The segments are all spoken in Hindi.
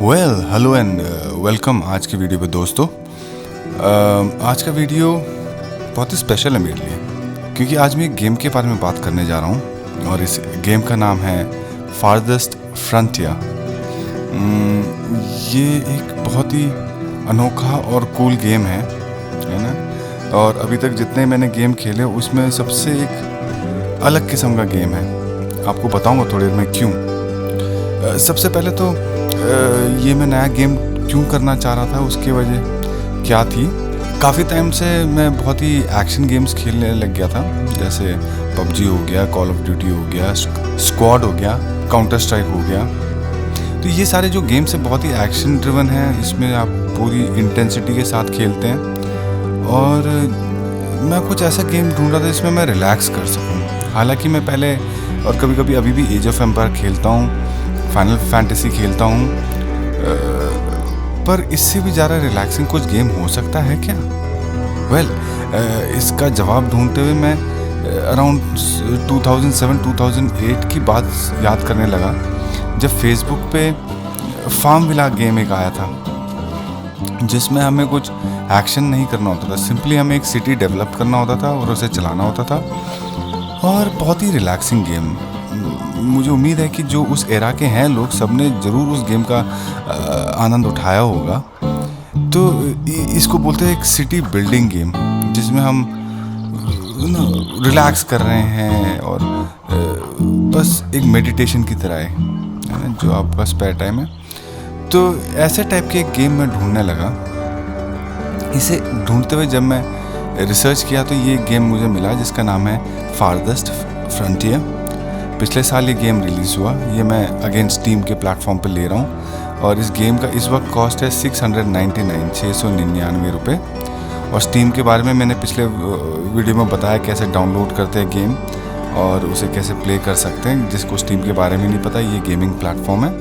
हेलो एंड वेलकम आज की वीडियो पे दोस्तों। आज का वीडियो बहुत ही स्पेशल है मेरे लिए, क्योंकि आज मैं एक गेम के बारे में बात करने जा रहा हूँ और इस गेम का नाम है फारदेस्ट फ्रंटियर। ये एक बहुत ही अनोखा और कूल गेम है ना। और अभी तक जितने मैंने गेम खेले उसमें सबसे एक अलग किस्म का गेम है। आपको बताऊंगा थोड़ी देर में क्यों। सबसे पहले तो ये मैं नया गेम क्यों करना चाह रहा था, उसकी वजह क्या थी। काफ़ी टाइम से मैं बहुत ही एक्शन गेम्स खेलने लग गया था, जैसे पबजी हो गया, कॉल ऑफ ड्यूटी हो गया, स्क्वाड हो गया, काउंटर स्ट्राइक हो गया। तो ये सारे जो गेम्स हैं बहुत ही एक्शन ड्रिवन हैं, इसमें आप पूरी इंटेंसिटी के साथ खेलते हैं। और मैं कुछ ऐसा गेम ढूंढ रहा था जिसमें मैं रिलैक्स कर सकूं। हालांकि मैं पहले और कभी कभी अभी भी एज ऑफ एम्पायर खेलता हूँ, फाइनल फैंटेसी खेलता हूँ, पर इससे भी ज़्यादा रिलैक्सिंग कुछ गेम हो सकता है क्या? इसका जवाब ढूंढते हुए मैं अराउंड 2007-2008 की बात याद करने लगा, जब फेसबुक पे फार्म विला गेम एक आया था, जिसमें हमें कुछ एक्शन नहीं करना होता था, सिंपली हमें एक सिटी डेवलप करना होता था और उसे चलाना होता था। और बहुत ही रिलैक्सिंग गेम। मुझे उम्मीद है कि जो उस एरा के हैं लोग, सबने ज़रूर उस गेम का आनंद उठाया होगा। तो इसको बोलते हैं एक सिटी बिल्डिंग गेम, जिसमें हम रिलैक्स कर रहे हैं और बस एक मेडिटेशन की तरह है ना, जो आपका स्पेयर टाइम है। तो ऐसे टाइप के एक गेम मैं ढूंढने लगा। इसे ढूंढते हुए जब मैं रिसर्च किया तो ये गेम मुझे मिला, जिसका नाम है फारदेस्ट फ्रंटियर। पिछले साल ये गेम रिलीज़ हुआ। ये मैं अगेन स्टीम के प्लेटफॉर्म पे ले रहा हूँ और इस गेम का इस वक्त कॉस्ट है 699 रुपये। और स्टीम के बारे में मैंने पिछले वीडियो में बताया कैसे डाउनलोड करते हैं गेम और उसे कैसे प्ले कर सकते हैं। जिसको स्टीम के बारे में नहीं पता, ये गेमिंग प्लेटफॉर्म है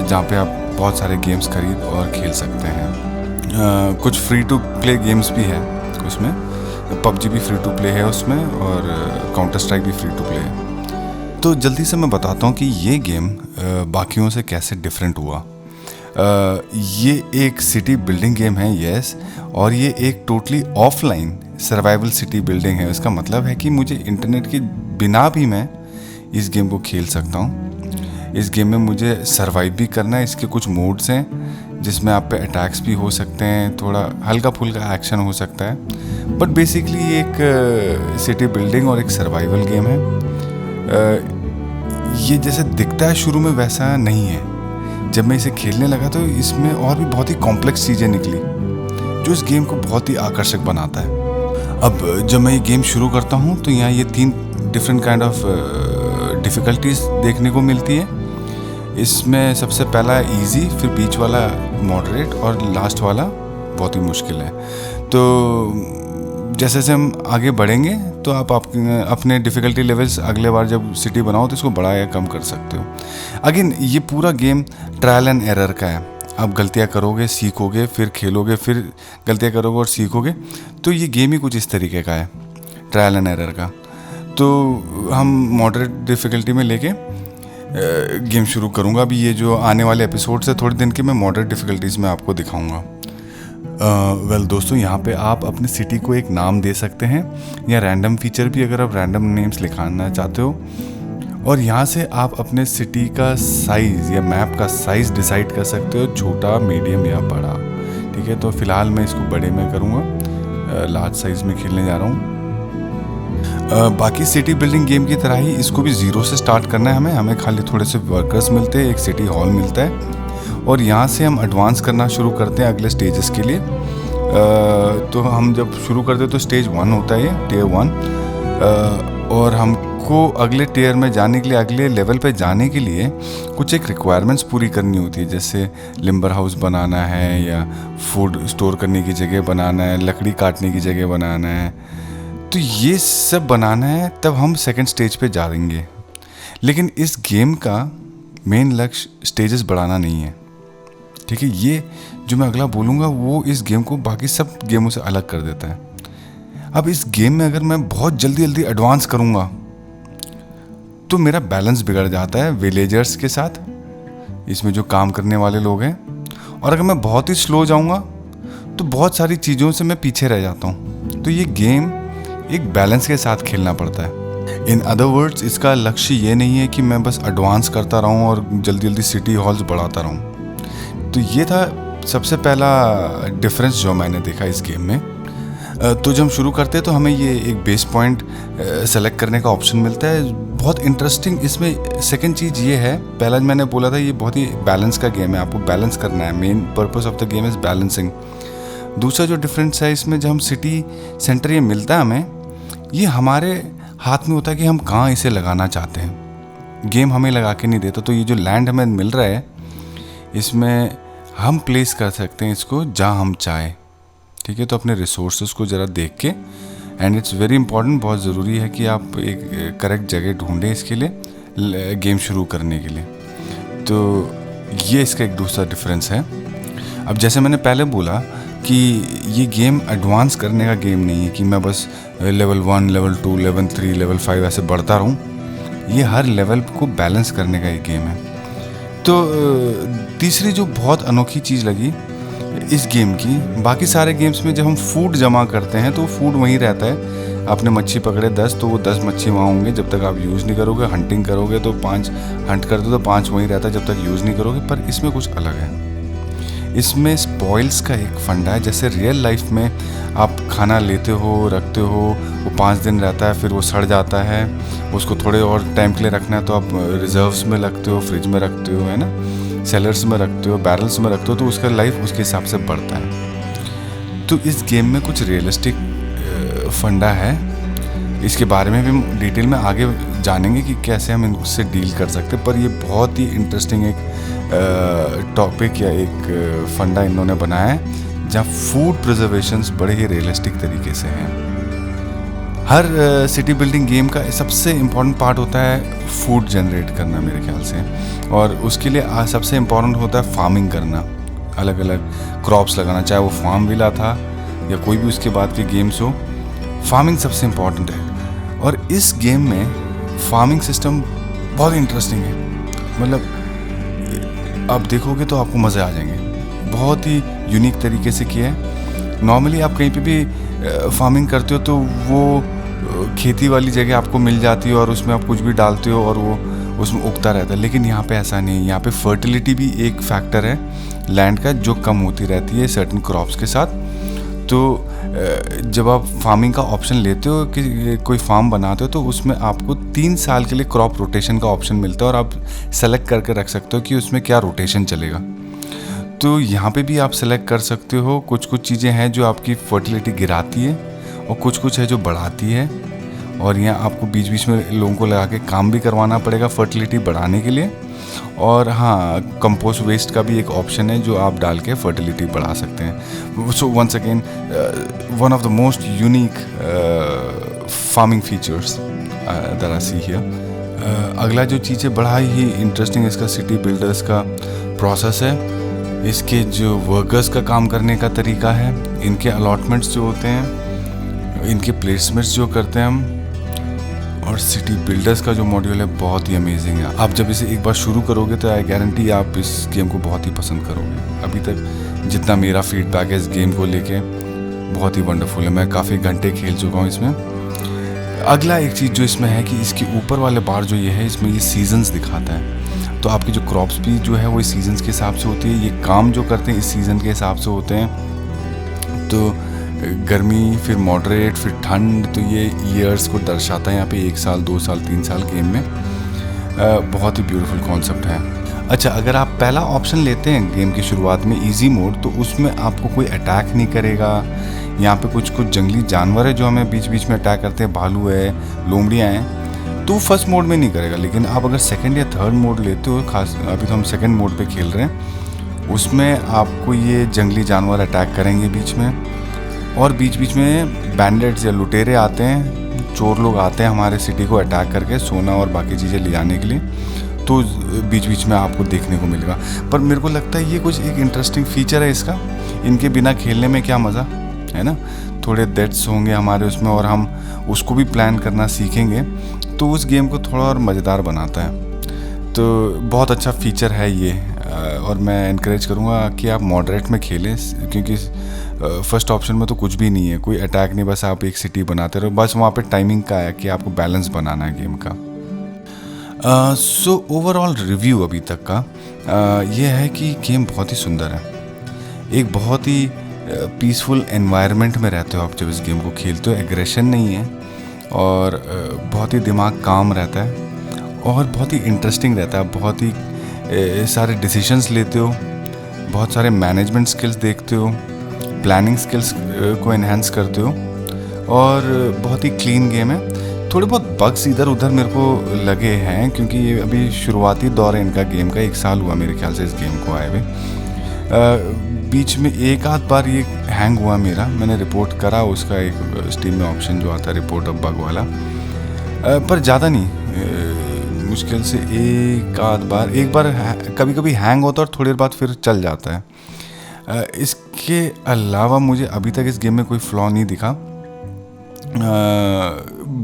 जहाँ पे आप बहुत सारे गेम्स खरीद और खेल सकते हैं। कुछ फ्री टू प्ले गेम्स भी है उसमें, पबजी भी फ्री टू प्ले है उसमें और काउंटर स्ट्राइक भी फ्री टू प्ले है। तो जल्दी से मैं बताता हूँ कि ये गेम बाकियों से कैसे डिफरेंट हुआ। ये एक सिटी बिल्डिंग गेम है, यस, और ये एक totally offline survival city building है। इसका मतलब है कि मुझे इंटरनेट के बिना भी मैं इस गेम को खेल सकता हूँ। इस गेम में मुझे सर्वाइव भी करना है। इसके कुछ मोड्स हैं जिसमें आप पे अटैक्स भी हो सकते हैं, थोड़ा हल्का फुल्का एक्शन हो सकता है, बट बेसिकली ये एक सिटी बिल्डिंग और एक सर्वाइवल गेम है। ये जैसे दिखता है शुरू में वैसा नहीं है। जब मैं इसे खेलने लगा तो इसमें और भी बहुत ही कॉम्प्लेक्स चीज़ें निकली, जो इस गेम को बहुत ही आकर्षक बनाता है। अब जब मैं ये गेम शुरू करता हूँ तो यहाँ ये 3 डिफरेंट काइंड ऑफ डिफ़िकल्टीज देखने को मिलती है। इसमें सबसे पहला इजी, फिर बीच वाला मॉडरेट और लास्ट वाला बहुत ही मुश्किल है। तो जैसे जैसे हम आगे बढ़ेंगे तो आप अपने डिफ़िकल्टी लेवल्स अगले बार जब सिटी बनाओ तो इसको बढ़ा या कम कर सकते हो। अगेन ये पूरा गेम ट्रायल एंड एरर का है। आप गलतियाँ करोगे, सीखोगे, फिर खेलोगे, फिर गलतियाँ करोगे और सीखोगे। तो ये गेम ही कुछ इस तरीके का है, ट्रायल एंड एरर का। तो हम मॉडरेट डिफ़िकल्टी में लेके गेम शुरू करूँगा। अभी ये जो आने वाले एपिसोड से थोड़े दिन के मैं मॉडरेट डिफ़िकल्टीज़ में आपको दिखाऊँगा। दोस्तों, यहाँ पे आप अपनी सिटी को एक नाम दे सकते हैं या रैंडम फीचर भी, अगर आप रैंडम नेम्स लिखाना चाहते हो। और यहाँ से आप अपने सिटी का साइज़ या मैप का साइज़ डिसाइड कर सकते हो, छोटा, मीडियम या बड़ा। ठीक है, तो फ़िलहाल मैं इसको बड़े में करूँगा, लार्ज साइज़ में खेलने जा रहा हूँ। बाकी सिटी बिल्डिंग गेम की तरह ही इसको भी ज़ीरो से स्टार्ट करना है हमें खाली थोड़े से वर्कर्स मिलते हैं, एक सिटी हॉल मिलता है और यहाँ से हम एडवांस करना शुरू करते हैं अगले स्टेजेस के लिए। तो हम जब शुरू करते हैं तो स्टेज 1 होता है, ये टियर 1। और हमको अगले टियर में जाने के लिए, अगले लेवल पे जाने के लिए कुछ एक रिक्वायरमेंट्स पूरी करनी होती है, जैसे लिम्बर हाउस बनाना है या फूड स्टोर करने की जगह बनाना है, लकड़ी काटने की जगह बनाना है। तो ये सब बनाना है, तब हम सेकंड स्टेज पे जाएंगे। लेकिन इस गेम का मेन लक्ष्य स्टेजेस बढ़ाना नहीं है। ठीक है, ये जो मैं अगला बोलूँगा वो इस गेम को बाकी सब गेमों से अलग कर देता है। अब इस गेम में अगर मैं बहुत जल्दी एडवांस करूँगा तो मेरा बैलेंस बिगड़ जाता है विलेजर्स के साथ, इसमें जो काम करने वाले लोग हैं, और अगर मैं बहुत ही स्लो जाऊँगा तो बहुत सारी चीज़ों से मैं पीछे रह जाता हूँ। तो ये गेम एक बैलेंस के साथ खेलना पड़ता है। इन अदर वर्ड्स, इसका लक्ष्य ये नहीं है कि मैं बस एडवांस करता रहूँ और जल्दी जल्दी सिटी हॉल्स बढ़ाता रहूँ। तो ये था सबसे पहला डिफरेंस जो मैंने देखा इस गेम में। तो जब हम शुरू करते हैं तो हमें ये एक बेस पॉइंट सेलेक्ट करने का ऑप्शन मिलता है। बहुत इंटरेस्टिंग इसमें सेकंड चीज़ ये है, पहला मैंने बोला था ये बहुत ही बैलेंस का गेम है, आपको बैलेंस करना है। Main purpose of the game is balancing. दूसरा जो डिफरेंस है इसमें, जब हम सिटी सेंटर ये मिलता है हमें, ये हमारे हाथ में होता है कि हम कहाँ इसे लगाना चाहते हैं। गेम हमें लगा के नहीं देता। तो ये जो लैंड हमें मिल रहा है इसमें हम प्लेस कर सकते हैं इसको जहाँ हम चाहें। ठीक है, तो अपने रिसोर्सेज को ज़रा देख के, एंड इट्स वेरी इंपॉर्टेंट, बहुत ज़रूरी है कि आप एक करेक्ट जगह ढूंढें इसके लिए गेम शुरू करने के लिए। तो ये इसका एक दूसरा डिफरेंस है। अब जैसे मैंने पहले बोला कि ये गेम एडवांस करने का गेम नहीं है कि मैं बस लेवल 1, लेवल 2, लेवल 3, लेवल 5 ऐसे बढ़ता रहूँ। ये हर लेवल को बैलेंस करने का एक गेम है। तो तीसरी जो बहुत अनोखी चीज़ लगी इस गेम की, बाकी सारे गेम्स में जब हम फूड जमा करते हैं तो फूड वहीं रहता है। आपने मच्छी पकड़े 10 तो वो 10 मच्छी वहाँ होंगे जब तक आप यूज़ नहीं करोगे। हंटिंग करोगे तो 5 हंट कर दो तो 5 वहीं रहता है जब तक यूज़ नहीं करोगे। पर इसमें कुछ अलग है, इसमें स्पॉइल्स का एक फंडा है। जैसे रियल लाइफ में आप खाना लेते हो, रखते हो, वो 5 दिन रहता है, फिर वो सड़ जाता है, उसको थोड़े और टाइम के लिए रखना है तो आप रिजर्व्स में रखते हो, फ्रिज में रखते हो, है ना, सेलर्स में रखते हो, बैरल्स में रखते हो, तो उसका लाइफ उसके हिसाब से बढ़ता है। तो इस गेम में कुछ रियलिस्टिक फंडा है। इसके बारे में भी हम डिटेल में आगे जानेंगे कि कैसे हम उससे डील कर सकते हैं। पर ये बहुत ही इंटरेस्टिंग एक टॉपिक या एक फंडा इन्होंने बनाया है जहाँ फूड प्रिजर्वेशंस बड़े ही रियलिस्टिक तरीके से हैं। हर सिटी बिल्डिंग गेम का सबसे इम्पॉर्टेंट पार्ट होता है फूड जनरेट करना मेरे ख्याल से, और उसके लिए सबसे इम्पॉर्टेंट होता है फार्मिंग करना, अलग अलग क्रॉप्स लगाना, चाहे वो फार्म विला था या कोई भी उसके बाद के गेम्स हो। फार्मिंग सबसे इम्पॉर्टेंट है, और इस गेम में फार्मिंग सिस्टम बहुत इंटरेस्टिंग है। मतलब आप देखोगे तो आपको मज़े आ जाएंगे, बहुत ही यूनिक तरीके से किया है। नॉर्मली आप कहीं पे भी फार्मिंग करते हो तो वो खेती वाली जगह आपको मिल जाती है और उसमें आप कुछ भी डालते हो और वो उसमें उगता रहता है, लेकिन यहाँ पे ऐसा नहीं है। यहाँ पे फर्टिलिटी भी एक फैक्टर है लैंड का, जो कम होती रहती है सर्टेन क्रॉप्स के साथ। तो जब आप फार्मिंग का ऑप्शन लेते हो कि कोई फार्म बनाते हो तो उसमें आपको 3 साल के लिए क्रॉप रोटेशन का ऑप्शन मिलता है, और आप सेलेक्ट करके रख सकते हो कि उसमें क्या रोटेशन चलेगा। तो यहाँ पे भी आप सेलेक्ट कर सकते हो। कुछ कुछ चीज़ें हैं जो आपकी फर्टिलिटी गिराती है और कुछ कुछ है जो बढ़ाती है, और यहाँ आपको बीच बीच में लोगों को लगा के काम भी करवाना पड़ेगा फर्टिलिटी बढ़ाने के लिए। और हाँ, कंपोस्ट वेस्ट का भी एक ऑप्शन है जो आप डाल के फर्टिलिटी बढ़ा सकते हैं। So once again one of the most unique farming features that I see here. अगला जो चीज़ है बड़ा ही इंटरेस्टिंग इसका सिटी बिल्डर्स का प्रोसेस है। इसके जो वर्कर्स का काम करने का तरीका है, इनके अलॉटमेंट्स जो होते हैं, इनके प्लेसमेंट्स जो करते हैं हम, और सिटी बिल्डर्स का जो मॉड्यूल है बहुत ही अमेजिंग है। आप जब इसे एक बार शुरू करोगे तो आई गारंटी आप इस गेम को बहुत ही पसंद करोगे। अभी तक जितना मेरा फीडबैक है इस गेम को लेके बहुत ही वंडरफुल है। मैं काफ़ी घंटे खेल चुका हूँ इसमें। अगला एक चीज़ जो इसमें है कि इसके ऊपर वाले बार जो ये है, इसमें ये सीजन्स दिखाता है। तो आपके जो क्रॉप्स भी जो है वो इस सीजन्स के हिसाब से होती है, ये काम जो करते हैं इस सीज़न के हिसाब से होते हैं। तो गर्मी, फिर मॉडरेट, फिर ठंड, तो ये ईयर्स को दर्शाता है यहाँ पे, 1 साल, 2 साल, 3 साल गेम में। बहुत ही ब्यूटीफुल कॉन्सेप्ट है। अच्छा, अगर आप पहला ऑप्शन लेते हैं गेम की शुरुआत में इजी मोड, तो उसमें आपको कोई अटैक नहीं करेगा। यहाँ पे कुछ कुछ जंगली जानवर है जो हमें बीच बीच में अटैक करते हैं, भालू है, लोमड़ियाँ हैं, तो फर्स्ट मोड में नहीं करेगा। लेकिन आप अगर सेकंड या थर्ड मोड लेते हो, खास अभी तो हम सेकंड मोड पे खेल रहे हैं, उसमें आपको ये जंगली जानवर अटैक करेंगे बीच में, और बीच बीच में बैंडेट्स या लुटेरे आते हैं, चोर लोग आते हैं हमारे सिटी को अटैक करके सोना और बाकी चीज़ें ले जाने के लिए। तो बीच बीच में आपको देखने को मिलेगा। पर मेरे को लगता है ये कुछ एक इंटरेस्टिंग फीचर है इसका। इनके बिना खेलने में क्या मज़ा है ना। थोड़े डेट्स होंगे हमारे उसमें और हम उसको भी प्लान करना सीखेंगे, तो उस गेम को थोड़ा और मज़ेदार बनाता है। तो बहुत अच्छा फीचर है ये और मैं इनक्रेज करूँगा कि आप मॉडरेट में खेलें, क्योंकि फर्स्ट ऑप्शन में तो कुछ भी नहीं है, कोई अटैक नहीं, बस आप एक सिटी बनाते रहो, बस वहाँ पे टाइमिंग का है कि आपको बैलेंस बनाना है गेम का। सो ओवरऑल रिव्यू अभी तक का ये है कि गेम बहुत ही सुंदर है। एक बहुत ही पीसफुल एनवायरनमेंट में रहते हो आप जब इस गेम को खेलते हो, एग्रेशन नहीं है और बहुत ही दिमाग काम रहता है और बहुत ही इंटरेस्टिंग रहता है। बहुत ही सारे डिसीजंस लेते हो, बहुत सारे मैनेजमेंट स्किल्स देखते हो, प्लानिंग स्किल्स को एनहेंस करते हो और बहुत ही क्लीन गेम है। थोड़े बहुत बग्स इधर उधर मेरे को लगे हैं क्योंकि ये अभी शुरुआती दौर है इनका गेम का, 1 साल हुआ मेरे ख्याल से इस गेम को आए हुए। बीच में एक आध बार ये हैंग हुआ मेरा, मैंने रिपोर्ट करा उसका, एक स्टीम में ऑप्शन जो आता है रिपोर्ट ऑफ बग वाला, पर ज़्यादा नहीं, मुश्किल से एक बार कभी कभी हैंग होता है और थोड़ी देर बाद फिर चल जाता है। इसके अलावा मुझे अभी तक इस गेम में कोई फ्लॉ नहीं दिखा।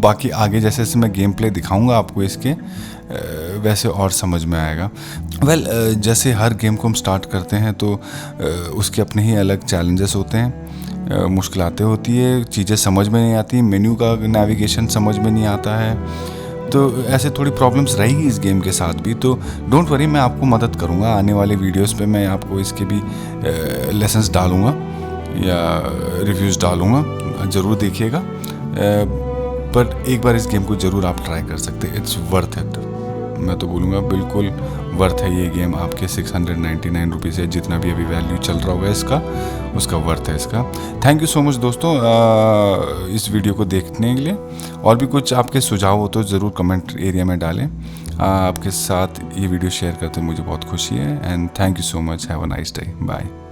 बाकी आगे जैसे जैसे मैं गेम प्ले दिखाऊंगा आपको इसके, वैसे और समझ में आएगा। जैसे हर गेम को हम स्टार्ट करते हैं तो उसके अपने ही अलग चैलेंजेस होते हैं, मुश्किलातें होती है, चीज़ें समझ में नहीं आती, मेन्यू का नेविगेशन समझ में नहीं आता है, तो ऐसे थोड़ी प्रॉब्लम्स रहेगी इस गेम के साथ भी। तो डोंट वरी, मैं आपको मदद करूँगा, आने वाले वीडियोस पे मैं आपको इसके भी लेसन्स डालूँगा या रिव्यूज़ डालूँगा, ज़रूर देखिएगा। बट एक बार इस गेम को ज़रूर आप ट्राई कर सकते हैं, इट्स वर्थ इट। मैं तो बोलूँगा बिल्कुल वर्थ है ये गेम, आपके 699 रुपीज़ है, जितना भी अभी वैल्यू चल रहा होगा इसका, उसका वर्थ है इसका। थैंक यू सो मच दोस्तों इस वीडियो को देखने के लिए। और भी कुछ आपके सुझाव हो तो ज़रूर कमेंट एरिया में डालें। आपके साथ ये वीडियो शेयर करते मुझे बहुत खुशी है। And thank you so much, have a nice day, bye.